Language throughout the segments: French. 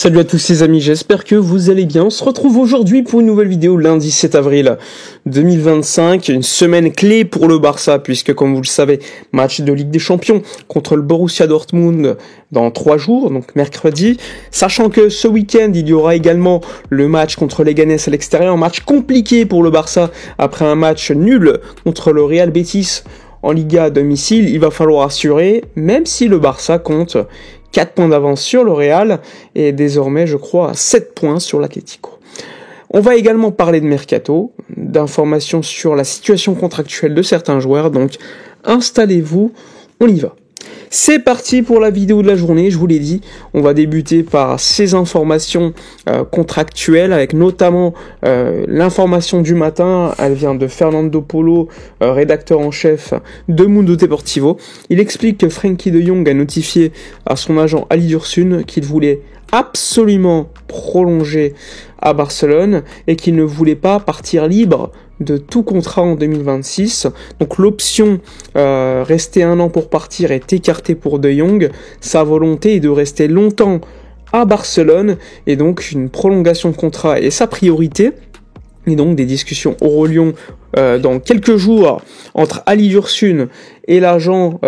Salut à tous les amis, j'espère que vous allez bien. On se retrouve aujourd'hui pour une nouvelle vidéo lundi 7 avril 2025, une semaine clé pour le Barça puisque comme vous le savez, match de Ligue des Champions contre le Borussia Dortmund dans 3 jours, donc mercredi, sachant que ce week-end il y aura également le match contre Leganés à l'extérieur, un match compliqué pour le Barça après un match nul contre le Real Betis en Liga à domicile. Il va falloir assurer, même si le Barça compte 4 points d'avance sur le Real et désormais, je crois, à 7 points sur l'Atlético. On va également parler de mercato, d'informations sur la situation contractuelle de certains joueurs, donc installez-vous, on y va. C'est parti pour la vidéo de la journée, je vous l'ai dit, on va débuter par ces informations contractuelles avec notamment l'information du matin, elle vient de Fernando Polo, rédacteur en chef de Mundo Deportivo. Il explique que Frenkie de Jong a notifié à son agent Ali Dursun qu'il voulait absolument prolonger à Barcelone et qu'il ne voulait pas partir libre de tout contrat en 2026. Donc l'option rester 1 an pour partir est écartée pour De Jong. Sa volonté est de rester longtemps à Barcelone et donc une prolongation de contrat est sa priorité. Et donc des discussions auront lieu dans quelques jours entre Ali Dursun et l'agent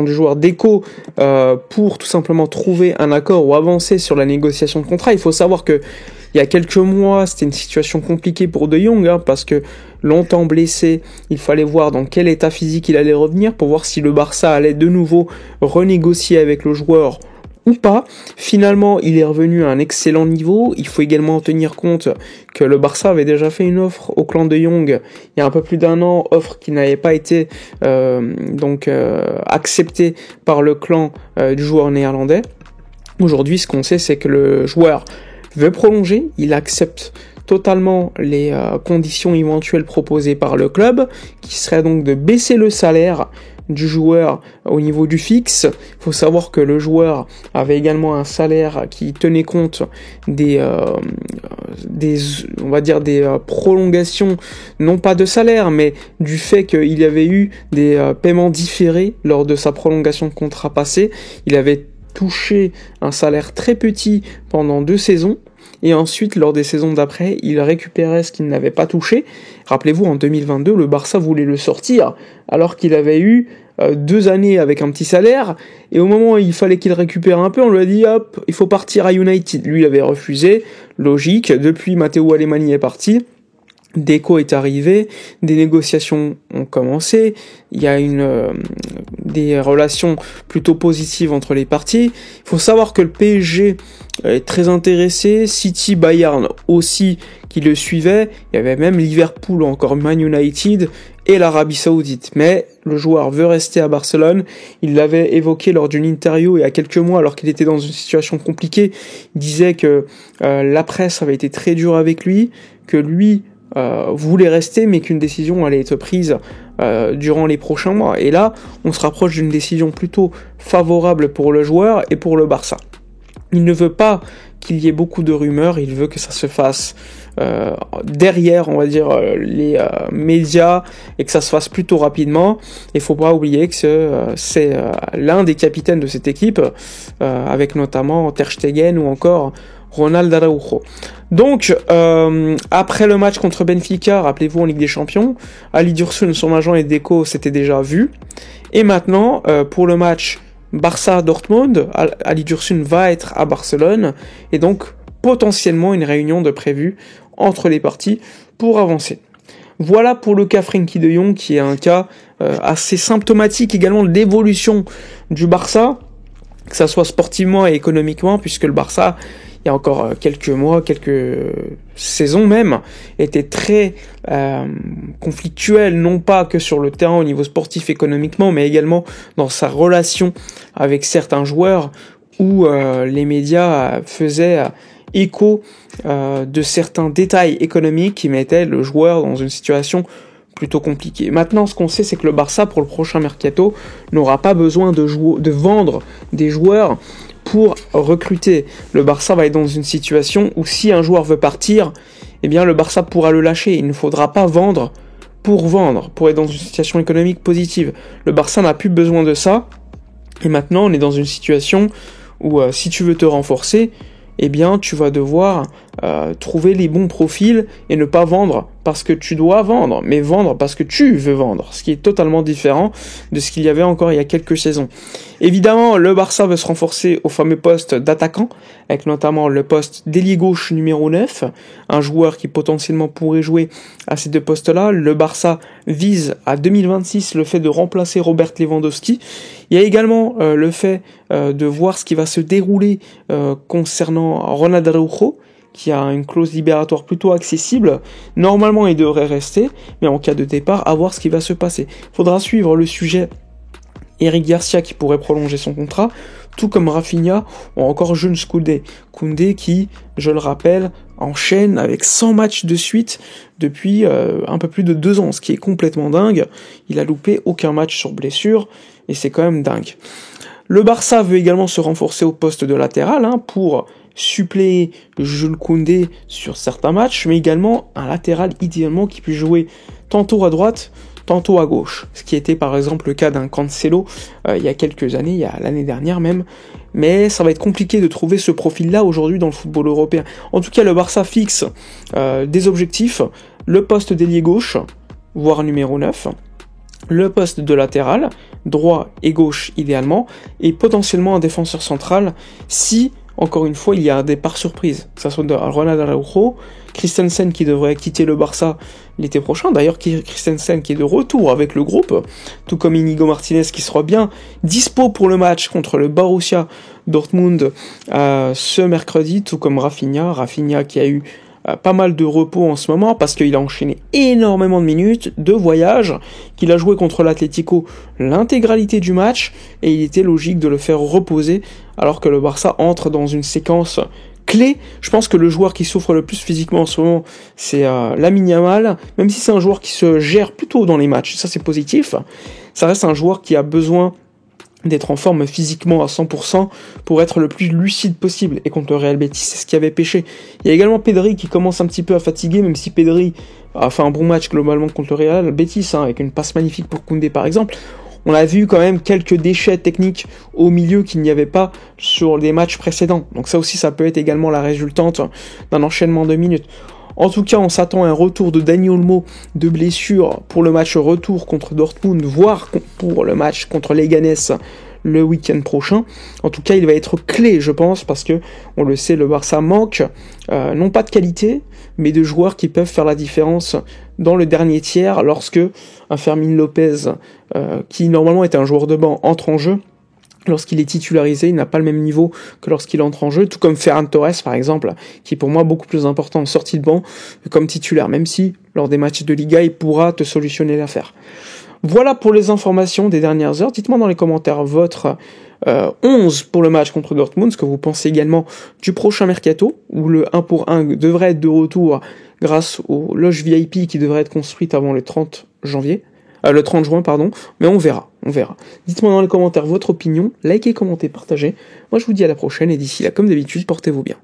du joueur Deco pour tout simplement trouver un accord ou avancer sur la négociation de contrat. Il faut savoir que il y a quelques mois, c'était une situation compliquée pour De Jong, parce que longtemps blessé, il fallait voir dans quel état physique il allait revenir pour voir si le Barça allait de nouveau renégocier avec le joueur ou pas. Finalement, il est revenu à un excellent niveau. Il faut également tenir compte que le Barça avait déjà fait une offre au clan De Jong il y a un peu plus d'1 an, offre qui n'avait pas été acceptée par le clan du joueur néerlandais. Aujourd'hui, ce qu'on sait, c'est que le joueur veut prolonger, il accepte totalement les conditions éventuelles proposées par le club, qui serait donc de baisser le salaire du joueur au niveau du fixe. Il faut savoir que le joueur avait également un salaire qui tenait compte des prolongations, non pas de salaire, mais du fait qu'il y avait eu des paiements différés lors de sa prolongation de contrat passé. Il avait touché un salaire très petit pendant 2 saisons et ensuite lors des saisons d'après il récupérait ce qu'il n'avait pas touché. Rappelez-vous, en 2022 le Barça voulait le sortir alors qu'il avait eu 2 années avec un petit salaire et au moment où il fallait qu'il récupère un peu on lui a dit hop, il faut partir à United. Lui il avait refusé, logique. Depuis, Matteo Alemany est parti, Deco est arrivé, des négociations ont commencé, il y a des relations plutôt positives entre les parties. Il faut savoir que le PSG est très intéressé, City, Bayern aussi qui le suivaient, il y avait même Liverpool ou encore Man United et l'Arabie Saoudite. Mais le joueur veut rester à Barcelone, il l'avait évoqué lors d'une interview il y a quelques mois alors qu'il était dans une situation compliquée. Il disait que la presse avait été très dure avec lui, que lui voulait rester mais qu'une décision allait être prise durant les prochains mois. Et là, on se rapproche d'une décision plutôt favorable pour le joueur et pour le Barça. Il ne veut pas qu'il y ait beaucoup de rumeurs, il veut que ça se fasse derrière, on va dire, les médias et que ça se fasse plutôt rapidement. Il faut pas oublier que c'est l'un des capitaines de cette équipe, avec notamment Ter Stegen ou encore Ronald Araujo. Donc, après le match contre Benfica, rappelez-vous en Ligue des Champions, Ali Dursun, son agent et Deco s'étaient déjà vus. Et maintenant, pour le match Barça-Dortmund, Ali Dursun va être à Barcelone et donc potentiellement une réunion de prévue entre les parties pour avancer. Voilà pour le cas Frenkie de Jong qui est un cas assez symptomatique également de l'évolution du Barça, que ça soit sportivement et économiquement, puisque le Barça, il y a encore quelques mois, quelques saisons même, était très conflictuel, non pas que sur le terrain au niveau sportif économiquement, mais également dans sa relation avec certains joueurs où les médias faisaient écho de certains détails économiques qui mettaient le joueur dans une situation plutôt compliquée. Maintenant, ce qu'on sait, c'est que le Barça, pour le prochain mercato, n'aura pas besoin de vendre des joueurs pour recruter. Le Barça va être dans une situation où si un joueur veut partir, eh bien le Barça pourra le lâcher. Il ne faudra pas vendre, pour être dans une situation économique positive. Le Barça n'a plus besoin de ça. Et maintenant, on est dans une situation où si tu veux te renforcer, eh bien tu vas devoir trouver les bons profils et ne pas vendre parce que tu dois vendre, mais vendre parce que tu veux vendre, ce qui est totalement différent de ce qu'il y avait encore il y a quelques saisons. Évidemment, le Barça veut se renforcer au fameux poste d'attaquant, avec notamment le poste d'ailier gauche numéro 9, un joueur qui potentiellement pourrait jouer à ces deux postes-là. Le Barça vise à 2026 le fait de remplacer Robert Lewandowski. Il y a également le fait de voir ce qui va se dérouler concernant Ronald Araujo, qui a une clause libératoire plutôt accessible. Normalement, il devrait rester, mais en cas de départ, à voir ce qui va se passer. Il faudra suivre le sujet Eric Garcia qui pourrait prolonger son contrat, tout comme Rafinha ou encore Jules Koundé. Koundé qui, je le rappelle, enchaîne avec 100 matchs de suite depuis un peu plus de 2 ans, ce qui est complètement dingue. Il a loupé aucun match sur blessure, et c'est quand même dingue. Le Barça veut également se renforcer au poste de latéral pour suppléer Jules Koundé sur certains matchs, mais également un latéral idéalement qui puisse jouer tantôt à droite, tantôt à gauche, ce qui était par exemple le cas d'un Cancelo il y a quelques années, il y a l'année dernière même, mais ça va être compliqué de trouver ce profil-là aujourd'hui dans le football européen. En tout cas, le Barça fixe des objectifs, le poste d'ailier gauche, voire numéro 9, le poste de latéral, droit et gauche idéalement, et potentiellement un défenseur central si, encore une fois, il y a un départ surprise, que ça soit de Ronald Araujo, Christensen qui devrait quitter le Barça l'été prochain, d'ailleurs Christensen qui est de retour avec le groupe, tout comme Inigo Martinez qui sera bien dispo pour le match contre le Borussia Dortmund ce mercredi, tout comme Rafinha qui a eu pas mal de repos en ce moment parce qu'il a enchaîné énormément de minutes de voyage, qu'il a joué contre l'Atlético l'intégralité du match et il était logique de le faire reposer alors que le Barça entre dans une séquence clé. Je pense que le joueur qui souffre le plus physiquement en ce moment c'est Lamine Yamal, même si c'est un joueur qui se gère plutôt dans les matchs, ça c'est positif, ça reste un joueur qui a besoin d'être en forme physiquement à 100% pour être le plus lucide possible. Et contre le Real Betis, c'est ce qui avait pêché. Il y a également Pedri qui commence un petit peu à fatiguer, même si Pedri a fait un bon match globalement contre le Real Betis, avec une passe magnifique pour Koundé par exemple. On a vu quand même quelques déchets techniques au milieu qu'il n'y avait pas sur les matchs précédents. Donc ça aussi, ça peut être également la résultante d'un enchaînement de minutes. En tout cas, on s'attend à un retour de Dani Olmo de blessure pour le match retour contre Dortmund, voire pour le match contre Leganés le week-end prochain. En tout cas, il va être clé, je pense, parce que, on le sait, le Barça manque, non pas de qualité, mais de joueurs qui peuvent faire la différence dans le dernier tiers lorsque un Fermín López, qui normalement était un joueur de banc, entre en jeu. Lorsqu'il est titularisé, il n'a pas le même niveau que lorsqu'il entre en jeu, tout comme Ferran Torres par exemple, qui est pour moi beaucoup plus important en sortie de banc que comme titulaire, même si lors des matchs de Liga, il pourra te solutionner l'affaire. Voilà pour les informations des dernières heures. Dites-moi dans les commentaires votre 11 pour le match contre Dortmund, ce que vous pensez également du prochain mercato, où le 1 pour 1 devrait être de retour grâce aux loges VIP qui devraient être construites avant le 30 juin, mais on verra. Dites-moi dans les commentaires votre opinion, likez, commentez, partagez. Moi je vous dis à la prochaine et d'ici là, comme d'habitude, portez-vous bien.